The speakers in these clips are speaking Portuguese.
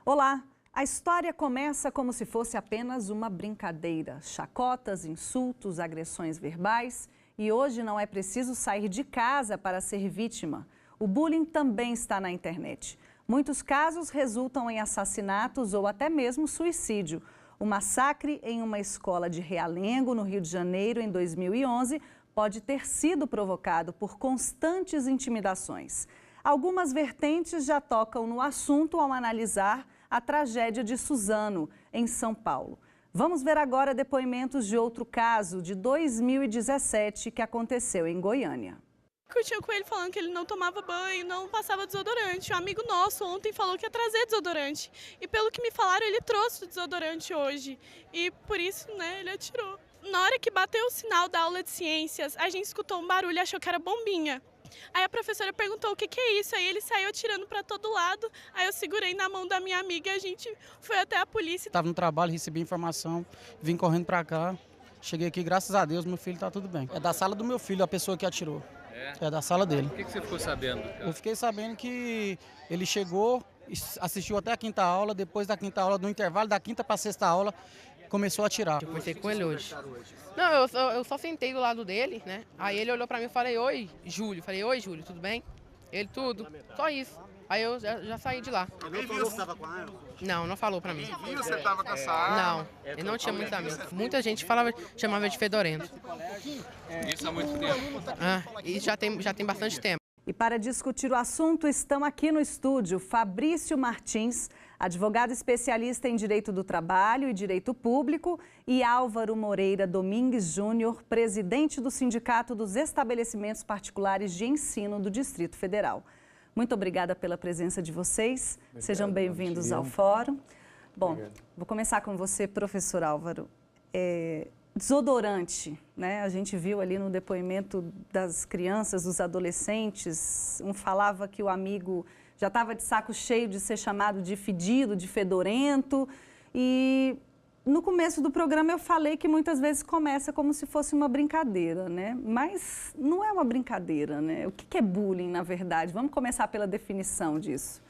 Olá! A história começa como se fosse apenas uma brincadeira. Chacotas, insultos, agressões verbais. E hoje não é preciso sair de casa para ser vítima. O bullying também está na internet. Muitos casos resultam em assassinatos ou até mesmo suicídio. O massacre em uma escola de Realengo, no Rio de Janeiro, em 2011, pode ter sido provocado por constantes intimidações. Algumas vertentes já tocam no assunto ao analisar a tragédia de Suzano, em São Paulo. Vamos ver agora depoimentos de outro caso, de 2017, que aconteceu em Goiânia. Discutiu com ele falando que ele não tomava banho, não passava desodorante. Um amigo nosso ontem falou que ia trazer desodorante. E pelo que me falaram, ele trouxe o desodorante hoje. E por isso, ele atirou. Na hora que bateu o sinal da aula de ciências, a gente escutou um barulho e achou que era bombinha. Aí a professora perguntou o que é isso, aí ele saiu atirando para todo lado, aí eu segurei na mão da minha amiga e a gente foi até a polícia. Estava no trabalho, recebi informação, vim correndo para cá, cheguei aqui, graças a Deus, meu filho está tudo bem. É da sala do meu filho a pessoa que atirou, é da sala dele. O que você ficou sabendo? Eu fiquei sabendo que ele chegou, assistiu até a quinta aula, depois da quinta aula, no intervalo da quinta para a sexta aula, começou a atirar. Eu conversei com ele hoje. Não, eu só sentei do lado dele, né? Aí ele olhou pra mim e falei, oi, Júlio. Falei, oi, Júlio, tudo bem? Ele, tudo. Só isso. Aí eu já saí de lá. Ele não falou que estava com a arma? Não, não falou pra mim. Ele viu que você estava com essa arma? Não, ele não tinha muitos amigos. Muita gente chamava de fedorento. Isso há muito tempo. E já tem bastante tempo. E para discutir o assunto, estão aqui no estúdio Fabrício Martins, advogado especialista em Direito do Trabalho e Direito Público, e Álvaro Moreira Domingues Júnior, presidente do Sindicato dos Estabelecimentos Particulares de Ensino do Distrito Federal. Muito obrigada pela presença de vocês. Sejam bem-vindos ao fórum. Bom, vou começar com você, professor Álvaro. Desodorante, né? A gente viu ali no depoimento das crianças, dos adolescentes, um falava que o amigo já estava de saco cheio de ser chamado de fedido, de fedorento, e no começo do programa eu falei que muitas vezes começa como se fosse uma brincadeira, né? Mas não é uma brincadeira, né? O que é bullying, na verdade? Vamos começar pela definição disso.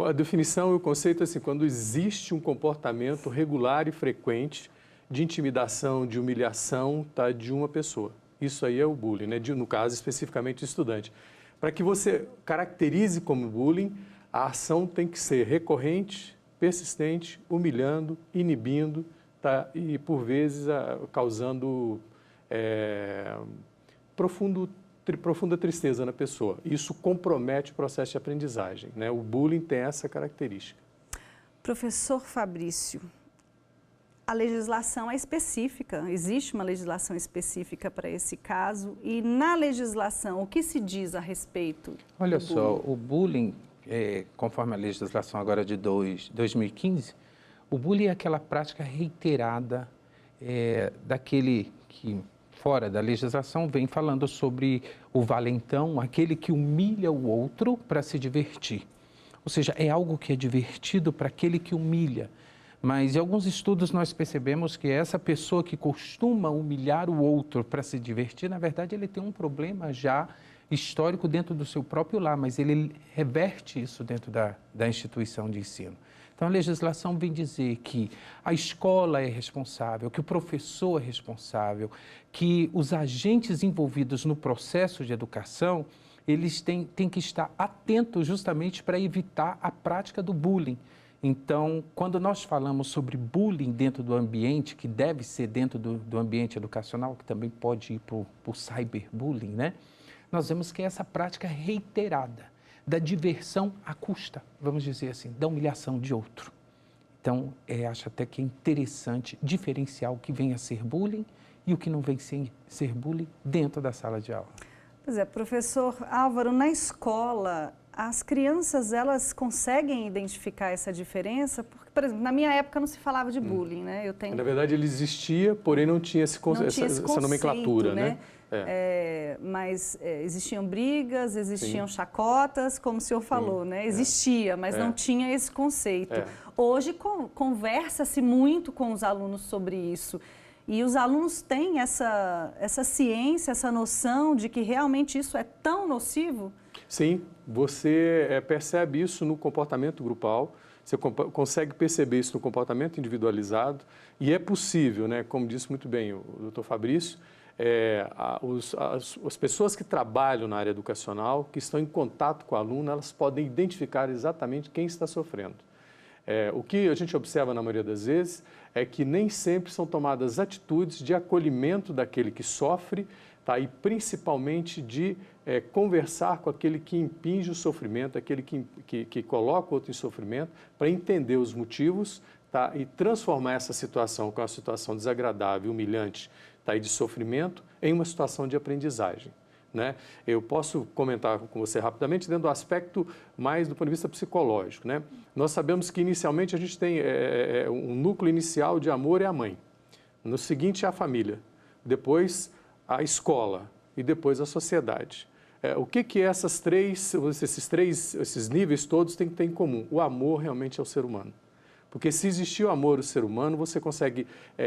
A definição e o conceito é assim, quando existe um comportamento regular e frequente de intimidação, de humilhação, de uma pessoa. Isso aí é o bullying, né? No caso, especificamente, o estudante. Para que você caracterize como bullying, a ação tem que ser recorrente, persistente, humilhando, inibindo, e, por vezes, causando profunda tristeza na pessoa. Isso compromete o processo de aprendizagem, né? O bullying tem essa característica. Professor Fabrício, a legislação é específica, existe uma legislação específica para esse caso, e na legislação, o que se diz a respeito? Olha só, o bullying, conforme a legislação agora de 2015, o bullying é aquela prática reiterada daquele que, fora da legislação, vem falando sobre o valentão, aquele que humilha o outro para se divertir. Ou seja, é algo que é divertido para aquele que humilha. Mas em alguns estudos nós percebemos que essa pessoa que costuma humilhar o outro para se divertir, na verdade ele tem um problema já histórico dentro do seu próprio lar, mas ele reverte isso dentro da instituição de ensino. Então a legislação vem dizer que a escola é responsável, que o professor é responsável, que os agentes envolvidos no processo de educação, eles têm que estar atentos justamente para evitar a prática do bullying. Então, quando nós falamos sobre bullying dentro do ambiente, que deve ser dentro do ambiente educacional, que também pode ir para o cyberbullying, né? Nós vemos que é essa prática reiterada da diversão à custa, vamos dizer assim, da humilhação de outro. Então, acho até que é interessante diferenciar o que vem a ser bullying e o que não vem a ser bullying dentro da sala de aula. Pois é, professor Álvaro, na escola, as crianças, elas conseguem identificar essa diferença? Porque, por exemplo, na minha época não se falava de bullying, né? Na verdade, ele existia, porém não tinha essa nomenclatura, né? Mas existiam brigas, existiam chacotas, como o senhor falou, né? Existia, mas não tinha esse conceito. Hoje conversa-se muito com os alunos sobre isso. E os alunos têm essa ciência, essa noção de que realmente isso é tão nocivo? Sim, você percebe isso no comportamento grupal. Você consegue perceber isso no comportamento individualizado e é possível, né, como disse muito bem o doutor Fabrício, as pessoas que trabalham na área educacional, que estão em contato com o aluno, elas podem identificar exatamente quem está sofrendo. O que a gente observa na maioria das vezes é que nem sempre são tomadas atitudes de acolhimento daquele que sofre, tá? E principalmente de conversar com aquele que impinge o sofrimento, aquele que coloca o outro em sofrimento, para entender os motivos, tá? E transformar essa situação, que é uma situação desagradável, humilhante, tá? E de sofrimento, em uma situação de aprendizagem. Né? Eu posso comentar com você rapidamente dentro do aspecto mais do ponto de vista psicológico. Né? Nós sabemos que inicialmente a gente tem um núcleo inicial de amor é a mãe, no seguinte é a família, depois a escola e depois a sociedade. O que esses níveis todos têm que ter em comum? O amor realmente é o ser humano. Porque se existir o amor ao ser humano, você consegue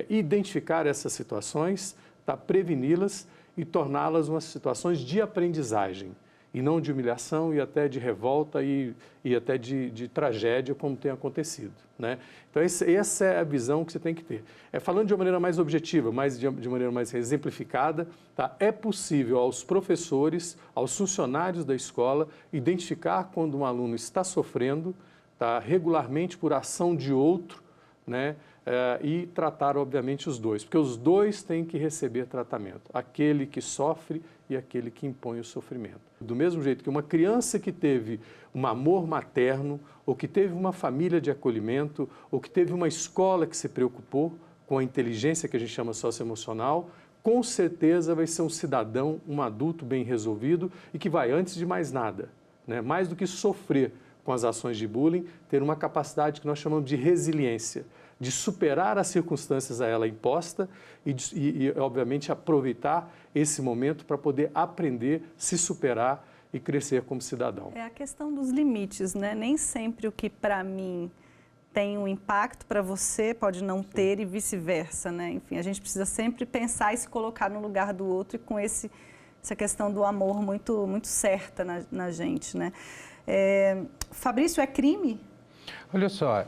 identificar essas situações, tá? Preveni-las e torná-las umas situações de aprendizagem, e não de humilhação e até de revolta e até de tragédia, como tem acontecido. Né? Então, essa é a visão que você tem que ter. Falando de uma maneira mais objetiva, de maneira mais exemplificada, tá? É possível aos professores, aos funcionários da escola, identificar quando um aluno está sofrendo, tá? Regularmente por ação de outro, né? E tratar, obviamente, os dois, porque os dois têm que receber tratamento, aquele que sofre e aquele que impõe o sofrimento. Do mesmo jeito que uma criança que teve um amor materno, ou que teve uma família de acolhimento, ou que teve uma escola que se preocupou com a inteligência que a gente chama socioemocional, com certeza vai ser um cidadão, um adulto bem resolvido e que vai, antes de mais nada, né, mais do que sofrer com as ações de bullying, ter uma capacidade que nós chamamos de resiliência, de superar as circunstâncias a ela imposta e, obviamente, aproveitar esse momento para poder aprender, se superar e crescer como cidadão. É a questão dos limites, né? Nem sempre o que para mim tem um impacto para você pode não ter e vice-versa, né? Enfim, a gente precisa sempre pensar e se colocar no lugar do outro e com essa questão do amor muito, muito certa na gente, né? Fabrício, é crime? Olha só,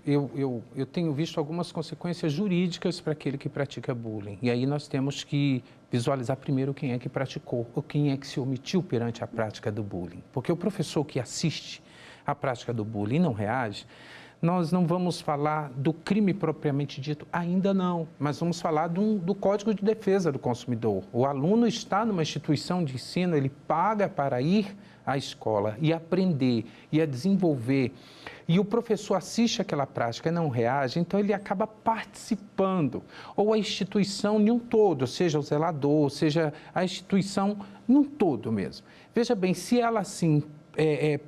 eu tenho visto algumas consequências jurídicas para aquele que pratica bullying. E aí nós temos que visualizar primeiro quem é que praticou ou quem é que se omitiu perante a prática do bullying. Porque o professor que assiste à prática do bullying e não reage, nós não vamos falar do crime propriamente dito, ainda não, mas vamos falar do Código de Defesa do Consumidor. O aluno está numa instituição de ensino, ele paga para ir à escola e aprender e a desenvolver. E o professor assiste aquela prática e não reage, então ele acaba participando. Ou a instituição em um todo, seja o zelador, seja a instituição em um todo mesmo. Veja bem, se ela assim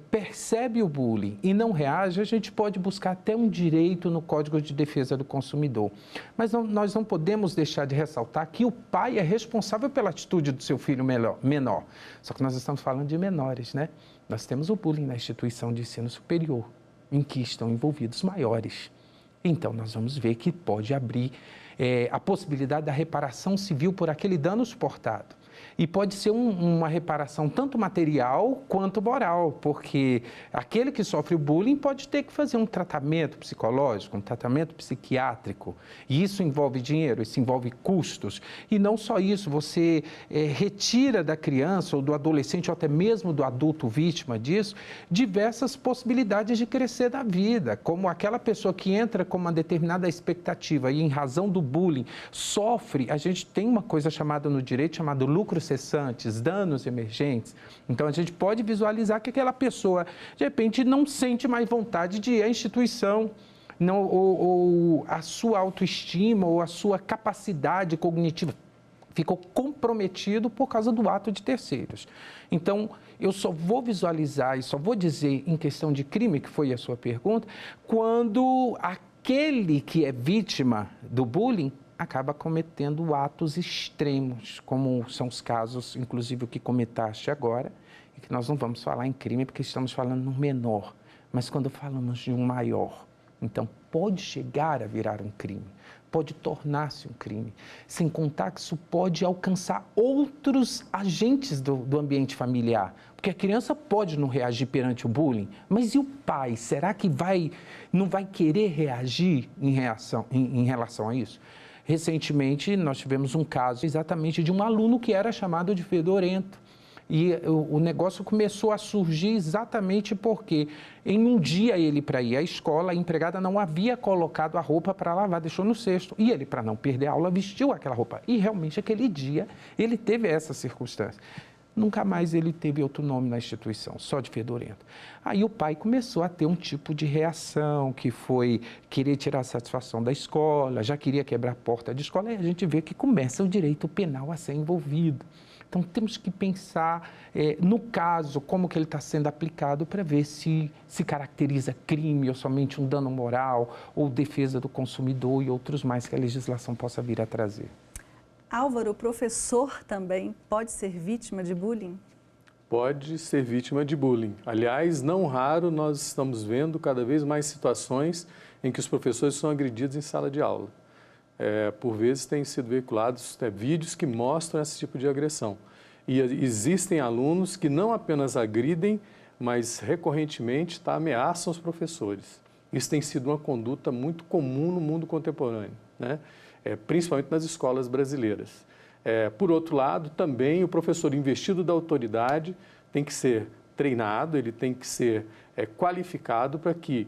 percebe o bullying e não reage, a gente pode buscar até um direito no Código de Defesa do Consumidor. Mas nós não podemos deixar de ressaltar que o pai é responsável pela atitude do seu filho menor. Só que nós estamos falando de menores, né? Nós temos o bullying na instituição de ensino superior, em que estão envolvidos maiores. Então, nós vamos ver que pode abrir a possibilidade da reparação civil por aquele dano suportado. E pode ser uma reparação tanto material quanto moral, porque aquele que sofre o bullying pode ter que fazer um tratamento psicológico, um tratamento psiquiátrico. E isso envolve dinheiro, isso envolve custos. E não só isso, você retira da criança ou do adolescente ou até mesmo do adulto vítima disso, diversas possibilidades de crescer na vida, como aquela pessoa que entra com uma determinada expectativa e em razão do bullying sofre, a gente tem uma coisa chamada no direito, chamada lucros cessantes, danos emergentes. Então, a gente pode visualizar que aquela pessoa, de repente, não sente mais vontade de ir à instituição, ou a sua autoestima ou a sua capacidade cognitiva ficou comprometido por causa do ato de terceiros. Então, eu só vou visualizar e só vou dizer em questão de crime, que foi a sua pergunta, quando aquele que é vítima do bullying acaba cometendo atos extremos, como são os casos, inclusive o que comentaste agora, e que nós não vamos falar em crime porque estamos falando no menor, mas quando falamos de um maior, Então, pode chegar a virar um crime, pode tornar-se um crime, sem contar que isso pode alcançar outros agentes do ambiente familiar, porque a criança pode não reagir perante o bullying, mas e o pai? Será que não vai querer reagir em relação a isso? Recentemente, nós tivemos um caso exatamente de um aluno que era chamado de fedorento. E o negócio começou a surgir exatamente porque em um dia ele, para ir à escola, a empregada não havia colocado a roupa para lavar, deixou no cesto. E ele, para não perder a aula, vestiu aquela roupa. E realmente aquele dia ele teve essa circunstância. Nunca mais ele teve outro nome na instituição, só de fedorento. Aí o pai começou a ter um tipo de reação, que foi querer tirar a satisfação da escola, já queria quebrar a porta de escola, e a gente vê que começa o direito penal a ser envolvido. Então, temos que pensar no caso, como que ele está sendo aplicado para ver se caracteriza crime ou somente um dano moral ou defesa do consumidor e outros mais que a legislação possa vir a trazer. Álvaro, o professor também pode ser vítima de bullying? Pode ser vítima de bullying. Aliás, não raro nós estamos vendo cada vez mais situações em que os professores são agredidos em sala de aula. Por vezes têm sido veiculados vídeos que mostram esse tipo de agressão. E existem alunos que não apenas agridem, mas recorrentemente ameaçam os professores. Isso tem sido uma conduta muito comum no mundo contemporâneo, né? Principalmente nas escolas brasileiras. Por outro lado, também o professor investido da autoridade tem que ser treinado, ele tem que ser qualificado para que,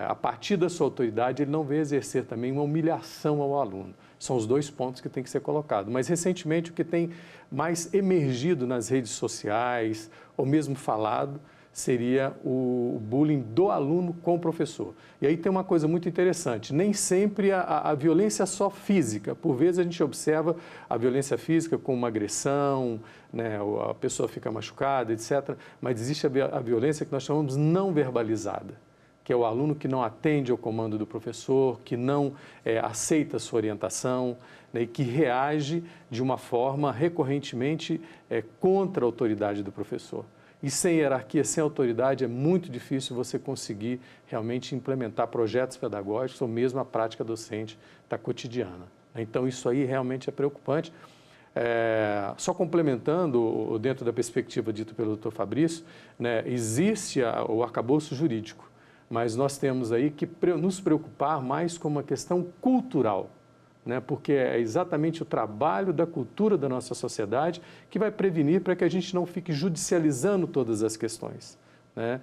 a partir da sua autoridade, ele não venha exercer também uma humilhação ao aluno. São os dois pontos que tem que ser colocados. Mas, recentemente, o que tem mais emergido nas redes sociais, ou mesmo falado, seria o bullying do aluno com o professor. E aí tem uma coisa muito interessante, nem sempre a violência só física, por vezes a gente observa a violência física como uma agressão, né, a pessoa fica machucada, etc. Mas existe a violência que nós chamamos não verbalizada, que é o aluno que não atende ao comando do professor, que não aceita a sua orientação, né, e que reage de uma forma recorrentemente contra a autoridade do professor. E sem hierarquia, sem autoridade, é muito difícil você conseguir realmente implementar projetos pedagógicos ou mesmo a prática docente da cotidiana. Então, isso aí realmente é preocupante. Só complementando, dentro da perspectiva dita pelo Dr. Fabrício, né, existe o arcabouço jurídico, mas nós temos aí que nos preocupar mais com uma questão cultural, né, porque é exatamente o trabalho da cultura da nossa sociedade que vai prevenir para que a gente não fique judicializando todas as questões, né?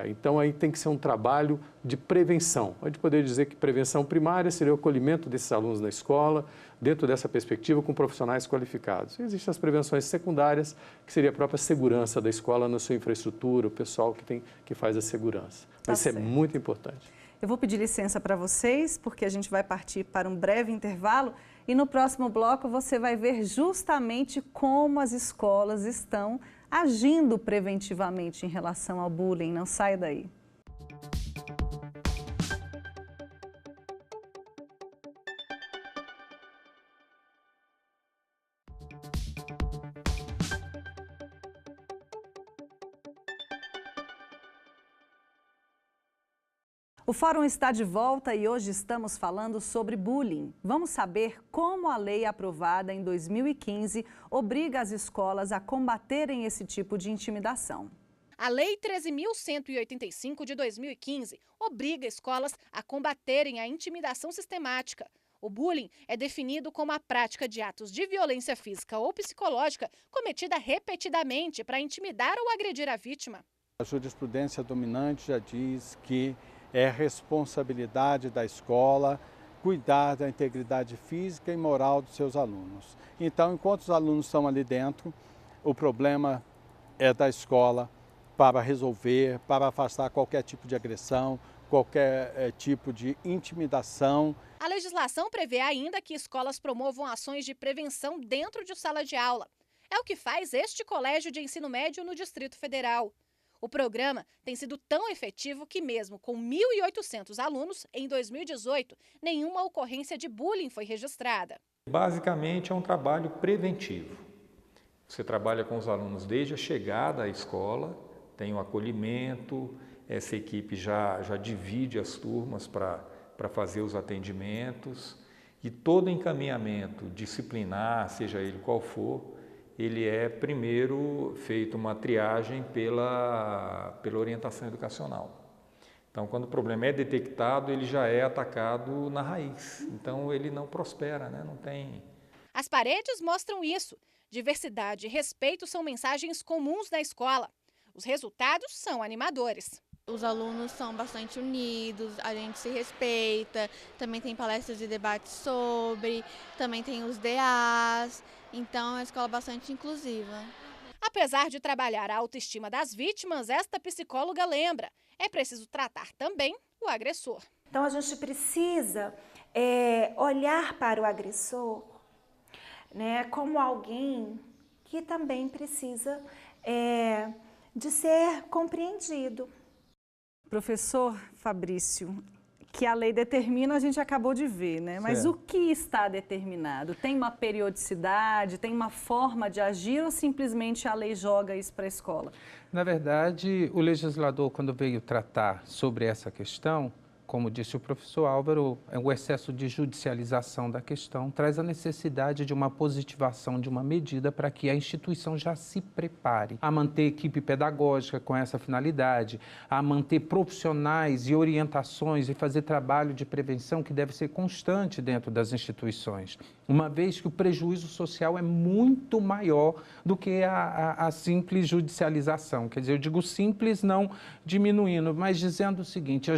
Então, aí tem que ser um trabalho de prevenção. A gente poderia dizer que prevenção primária seria o acolhimento desses alunos na escola, dentro dessa perspectiva, com profissionais qualificados. Existem as prevenções secundárias, que seria a própria segurança da escola na sua infraestrutura, o pessoal que faz a segurança. Mas isso é muito importante. Eu vou pedir licença para vocês, porque a gente vai partir para um breve intervalo e no próximo bloco você vai ver justamente como as escolas estão agindo preventivamente em relação ao bullying. Não sai daí. O Fórum está de volta e hoje estamos falando sobre bullying. Vamos saber como a lei aprovada em 2015 obriga as escolas a combaterem esse tipo de intimidação. A Lei 13.185 de 2015 obriga escolas a combaterem a intimidação sistemática. O bullying é definido como a prática de atos de violência física ou psicológica cometida repetidamente para intimidar ou agredir a vítima. A jurisprudência dominante já diz que é responsabilidade da escola cuidar da integridade física e moral dos seus alunos. Então, enquanto os alunos estão ali dentro, o problema é da escola para resolver, para afastar qualquer tipo de agressão, qualquer tipo de intimidação. A legislação prevê ainda que escolas promovam ações de prevenção dentro de sala de aula. É o que faz este colégio de ensino médio no Distrito Federal. O programa tem sido tão efetivo que mesmo com 1.800 alunos, em 2018, nenhuma ocorrência de bullying foi registrada. Basicamente é um trabalho preventivo. Você trabalha com os alunos desde a chegada à escola, tem o acolhimento, essa equipe já divide as turmas para fazer os atendimentos, e todo encaminhamento disciplinar, seja ele qual for, ele é primeiro feito uma triagem pela orientação educacional. Então, quando o problema é detectado, ele já é atacado na raiz. Então, ele não prospera, né? Não tem... As paredes mostram isso. Diversidade e respeito são mensagens comuns na escola. Os resultados são animadores. Os alunos são bastante unidos, a gente se respeita, também tem palestras e debates sobre, também tem os DAs, então é uma escola bastante inclusiva. Apesar de trabalhar a autoestima das vítimas, esta psicóloga lembra, é preciso tratar também o agressor. Então a gente precisa olhar para o agressor, né, como alguém que também precisa de ser compreendido. Professor Fabrício, que a lei determina, a gente acabou de ver, né? Mas o que está determinado? Tem uma periodicidade, tem uma forma de agir ou simplesmente a lei joga isso para a escola? Na verdade, o legislador, quando veio tratar sobre essa questão, como disse o professor Álvaro, o excesso de judicialização da questão traz a necessidade de uma positivação de uma medida para que a instituição já se prepare a manter equipe pedagógica com essa finalidade, a manter profissionais e orientações e fazer trabalho de prevenção que deve ser constante dentro das instituições, uma vez que o prejuízo social é muito maior do que a simples judicialização. Quer dizer, eu digo simples não diminuindo, mas dizendo o seguinte, a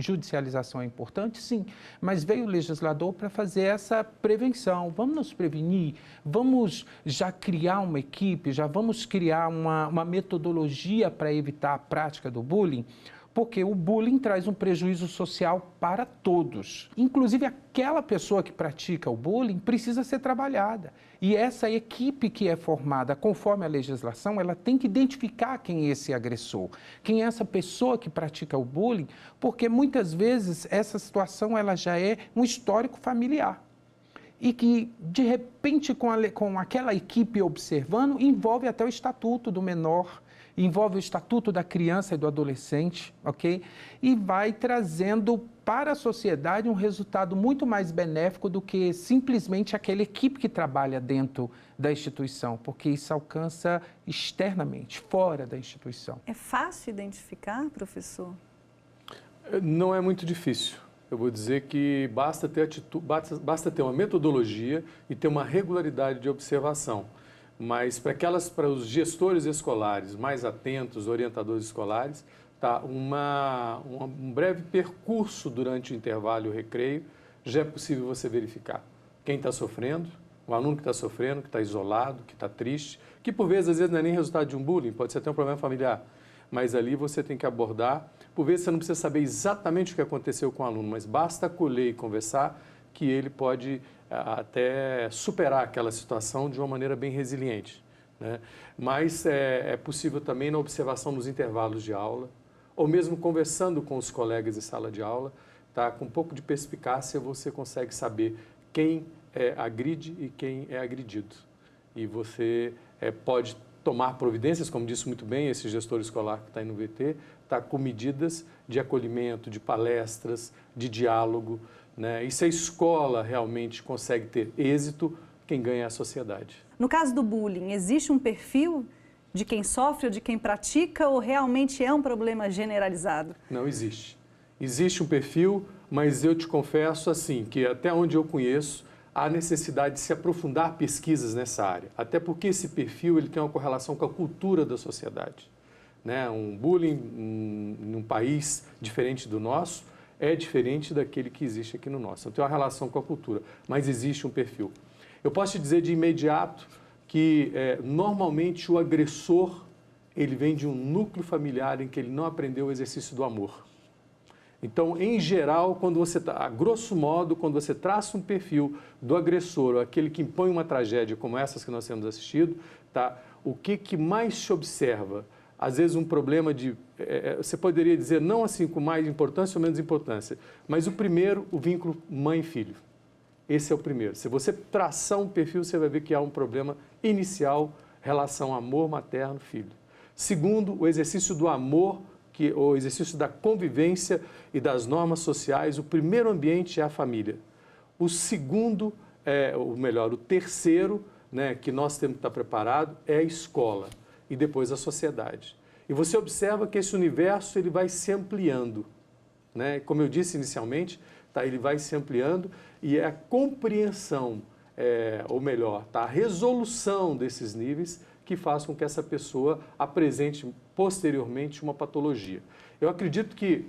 judicialização é importante, sim, mas veio o legislador para fazer essa prevenção. Vamos nos prevenir, vamos já criar uma equipe, já vamos criar uma metodologia para evitar a prática do bullying, porque o bullying traz um prejuízo social para todos. Inclusive, aquela pessoa que pratica o bullying precisa ser trabalhada. E essa equipe que é formada conforme a legislação, ela tem que identificar quem é esse agressor, quem é essa pessoa que pratica o bullying, porque muitas vezes essa situação ela já é um histórico familiar. E que, de repente, com aquela equipe observando, envolve até o estatuto do menor, envolve o estatuto da criança e do adolescente, ok? E vai trazendo para a sociedade um resultado muito mais benéfico do que simplesmente aquela equipe que trabalha dentro da instituição, porque isso alcança externamente, fora da instituição. É fácil identificar, professor? Não é muito difícil. Eu vou dizer que basta ter uma metodologia e ter uma regularidade de observação. Mas para os gestores escolares mais atentos, orientadores escolares, tá, um breve percurso durante o intervalo e o recreio, já é possível você verificar quem está sofrendo, o aluno que está sofrendo, que está isolado, que está triste, que por vezes, às vezes não é nem resultado de um bullying, pode ser até um problema familiar, mas ali você tem que abordar, por vezes você não precisa saber exatamente o que aconteceu com o aluno, mas basta acolher e conversar que ele pode até superar aquela situação de uma maneira bem resiliente, né? Mas é possível também na observação nos intervalos de aula, ou mesmo conversando com os colegas em sala de aula, tá? Com um pouco de perspicácia você consegue saber quem agride e quem é agredido. E você pode tomar providências, como disse muito bem esse gestor escolar que está aí no VT, tá? Com medidas de acolhimento, de palestras, de diálogo, né? E se a escola realmente consegue ter êxito, quem ganha é a sociedade. No caso do bullying, existe um perfil de quem sofre ou de quem pratica ou realmente é um problema generalizado? Não existe. Existe um perfil, mas eu te confesso assim, que até onde eu conheço, há necessidade de se aprofundar pesquisas nessa área. Até porque esse perfil ele tem uma correlação com a cultura da sociedade, né? Um bullying num país diferente do nosso é diferente daquele que existe aqui no nosso. Não tem uma relação com a cultura, mas existe um perfil. Eu posso te dizer de imediato que normalmente o agressor ele vem de um núcleo familiar em que ele não aprendeu o exercício do amor. Então, em geral, quando você a grosso modo, quando você traça um perfil do agressor, ou aquele que impõe uma tragédia como essas que nós temos assistido, tá? O que mais se observa? Às vezes um problema de, você poderia dizer, não assim com mais importância ou menos importância, mas o primeiro, o vínculo mãe e filho. Esse é o primeiro. Se você traçar um perfil, você vai ver que há um problema inicial, relação amor materno-filho. Segundo, o exercício do amor que o exercício da convivência e das normas sociais, o primeiro ambiente é a família. O segundo, o terceiro, né, que nós temos que estar preparado é a escola e depois a sociedade. E você observa que esse universo ele vai se ampliando, né? Como eu disse inicialmente, tá, ele vai se ampliando e é a compreensão, a resolução desses níveis que faz com que essa pessoa apresente posteriormente uma patologia. Eu acredito que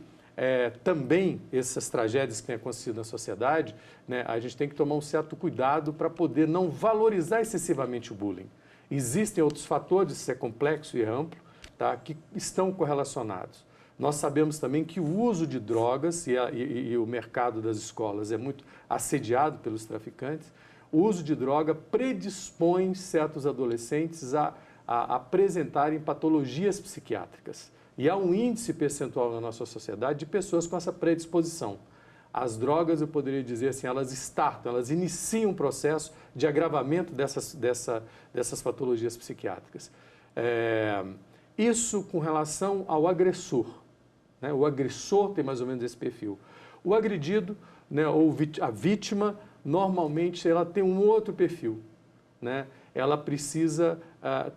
também essas tragédias que têm acontecido na sociedade, né, a gente tem que tomar um certo cuidado para poder não valorizar excessivamente o bullying. Existem outros fatores, isso é complexo e amplo, tá, que estão correlacionados. Nós sabemos também que o uso de drogas e o mercado das escolas é muito assediado pelos traficantes. O uso de droga predispõe certos adolescentes a apresentarem patologias psiquiátricas. E há um índice percentual na nossa sociedade de pessoas com essa predisposição. As drogas, eu poderia dizer assim, elas iniciam um processo de agravamento dessas patologias psiquiátricas. Isso com relação ao agressor, né? O agressor tem mais ou menos esse perfil. O agredido, né, ou a vítima, normalmente ela tem um outro perfil, né? Ela precisa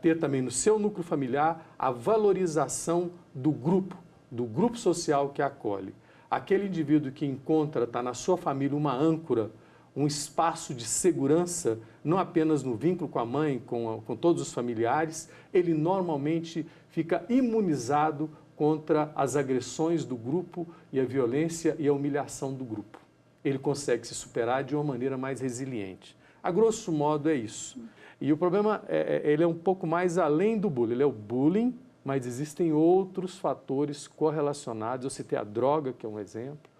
ter também no seu núcleo familiar a valorização do grupo social que a acolhe. Aquele indivíduo que está na sua família uma âncora, um espaço de segurança, não apenas no vínculo com a mãe, com todos os familiares, ele normalmente fica imunizado contra as agressões do grupo e a violência e a humilhação do grupo. Ele consegue se superar de uma maneira mais resiliente. A grosso modo é isso. E o problema, ele é um pouco mais além do bullying. Ele é o bullying, mas existem outros fatores correlacionados. Eu citei a droga, que é um exemplo.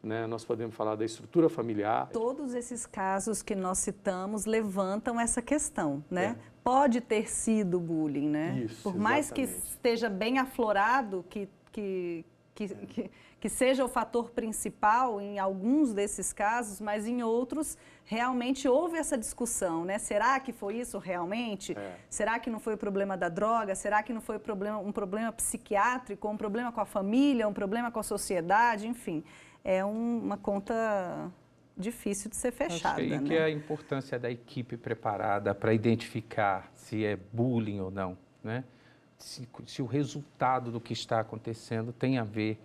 Né? Nós podemos falar da estrutura familiar. Todos esses casos que nós citamos levantam essa questão, né? Pode ter sido bullying, né? Isso, por mais exatamente. que esteja bem aflorado, que seja o fator principal em alguns desses casos, mas em outros realmente houve essa discussão, né? Será que foi isso realmente? Será que não foi o problema da droga? Será que não foi um problema psiquiátrico, um problema com a família, um problema com a sociedade? Enfim, é uma conta difícil de ser fechada. E que é a importância da equipe preparada para identificar se é bullying ou não, né? Se o resultado do que está acontecendo tem a ver.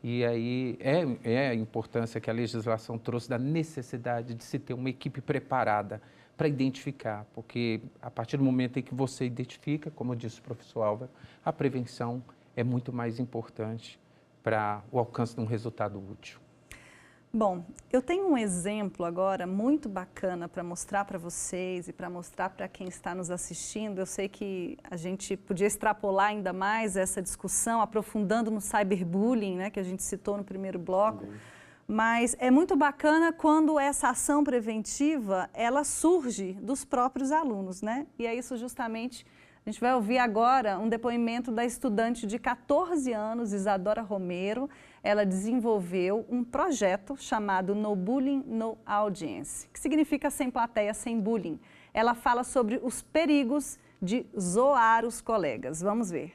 E aí é a importância que a legislação trouxe da necessidade de se ter uma equipe preparada para identificar, porque a partir do momento em que você identifica, como disse o professor Álvaro, a prevenção é muito mais importante para o alcance de um resultado útil. Bom, eu tenho um exemplo agora muito bacana para mostrar para vocês e para mostrar para quem está nos assistindo. Eu sei que a gente podia extrapolar ainda mais essa discussão, aprofundando no cyberbullying, né, que a gente citou no primeiro bloco. Mas é muito bacana quando essa ação preventiva, ela surge dos próprios alunos, né? E é isso justamente, a gente vai ouvir agora um depoimento da estudante de 14 anos, Isadora Romero. Ela desenvolveu um projeto chamado No Bullying, No Audience, que significa sem plateia, sem bullying. Ela fala sobre os perigos de zoar os colegas. Vamos ver.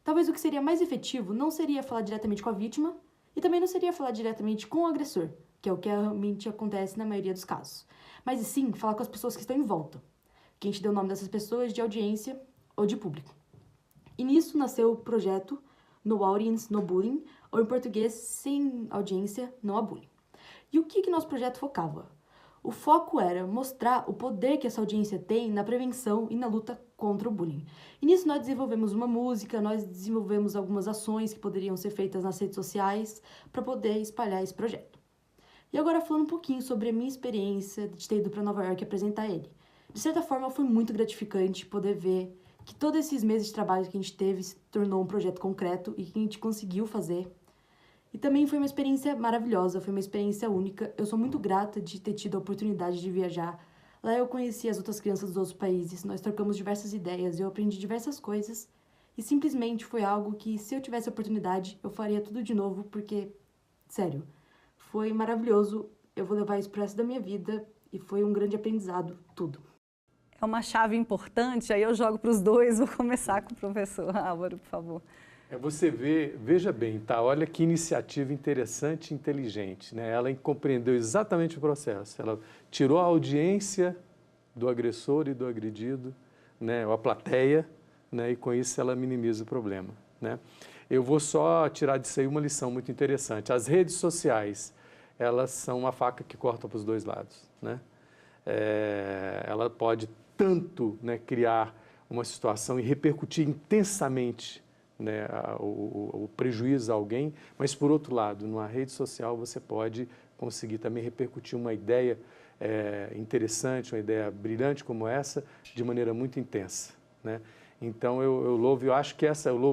Talvez o que seria mais efetivo não seria falar diretamente com a vítima e também não seria falar diretamente com o agressor, que é o que realmente acontece na maioria dos casos, mas sim falar com as pessoas que estão em volta. Que a gente deu o nome dessas pessoas de audiência ou de público. E nisso nasceu o projeto No Audience, No Bullying, ou em português, sem audiência, não há bullying. E o que nosso projeto focava? O foco era mostrar o poder que essa audiência tem na prevenção e na luta contra o bullying. E nisso nós desenvolvemos uma música, nós desenvolvemos algumas ações que poderiam ser feitas nas redes sociais para poder espalhar esse projeto. E agora falando um pouquinho sobre a minha experiência de ter ido para Nova York apresentar ele. De certa forma foi muito gratificante poder ver que todos esses meses de trabalho que a gente teve se tornou um projeto concreto e que a gente conseguiu fazer. E também foi uma experiência maravilhosa, foi uma experiência única. Eu sou muito grata de ter tido a oportunidade de viajar. Lá eu conheci as outras crianças dos outros países, nós trocamos diversas ideias, eu aprendi diversas coisas. E simplesmente foi algo que, se eu tivesse a oportunidade, eu faria tudo de novo, porque, sério, foi maravilhoso. Eu vou levar isso pro resto da minha vida e foi um grande aprendizado, tudo. É uma chave importante, aí eu jogo para os dois, vou começar com o professor Álvaro, por favor. Você veja bem, tá? Olha que iniciativa interessante e inteligente, né? Ela compreendeu exatamente o processo. Ela tirou a audiência do agressor e do agredido, né? Ou a plateia, né? E com isso ela minimiza o problema, né? Eu vou só tirar disso aí uma lição muito interessante. As redes sociais, elas são uma faca que corta para os dois lados, né? Ela pode tanto, né, criar uma situação e repercutir intensamente, né, o prejuízo a alguém, mas, por outro lado, numa rede social você pode conseguir também repercutir uma ideia interessante, uma ideia brilhante como essa, de maneira muito intensa, né? Então, eu louvo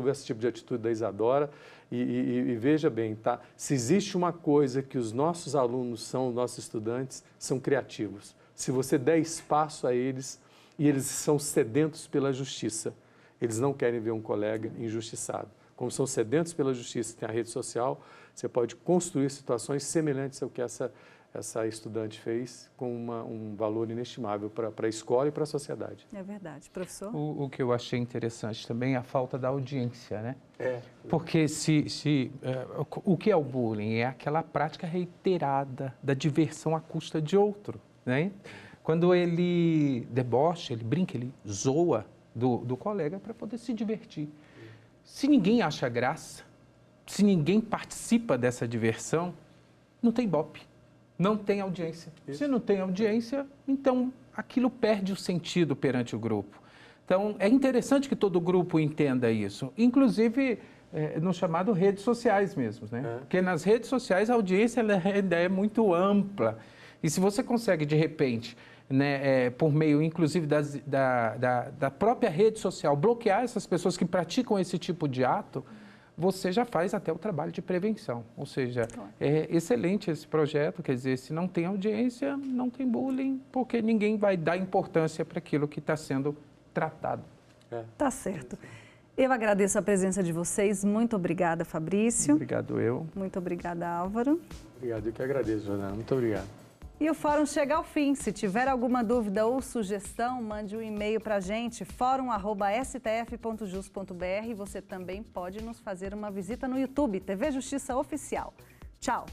esse tipo de atitude da Isadora e veja bem, tá? Se existe uma coisa que os nossos alunos são, os nossos estudantes, são criativos. Se você der espaço a eles, e eles são sedentos pela justiça, eles não querem ver um colega injustiçado. Como são sedentos pela justiça, tem a rede social, você pode construir situações semelhantes ao que essa estudante fez, com um valor inestimável para a escola e para a sociedade. É verdade. Professor? O que eu achei interessante também é a falta da audiência, né? Porque o que é o bullying? É aquela prática reiterada da diversão à custa de outro, né? Quando ele debocha, ele brinca, ele zoa do colega para poder se divertir. Se ninguém acha graça, se ninguém participa dessa diversão, não tem ibope, não tem audiência. Se não tem audiência, então aquilo perde o sentido perante o grupo. Então, é interessante que todo grupo entenda isso, inclusive no chamado redes sociais mesmo, né? Porque nas redes sociais a audiência ainda é muito ampla. E se você consegue, de repente, né, por meio, inclusive, da própria rede social, bloquear essas pessoas que praticam esse tipo de ato, você já faz até o trabalho de prevenção. Ou seja, é excelente esse projeto, quer dizer, se não tem audiência, não tem bullying, porque ninguém vai dar importância para aquilo que está sendo tratado. Tá certo. Eu agradeço a presença de vocês. Muito obrigada, Fabrício. Obrigado, eu. Muito obrigada, Álvaro. Obrigado, eu que agradeço, Jordana. Muito obrigado. E o Fórum chega ao fim. Se tiver alguma dúvida ou sugestão, mande um e-mail para a gente, forum@stf.jus.br. Você também pode nos fazer uma visita no YouTube, TV Justiça Oficial. Tchau!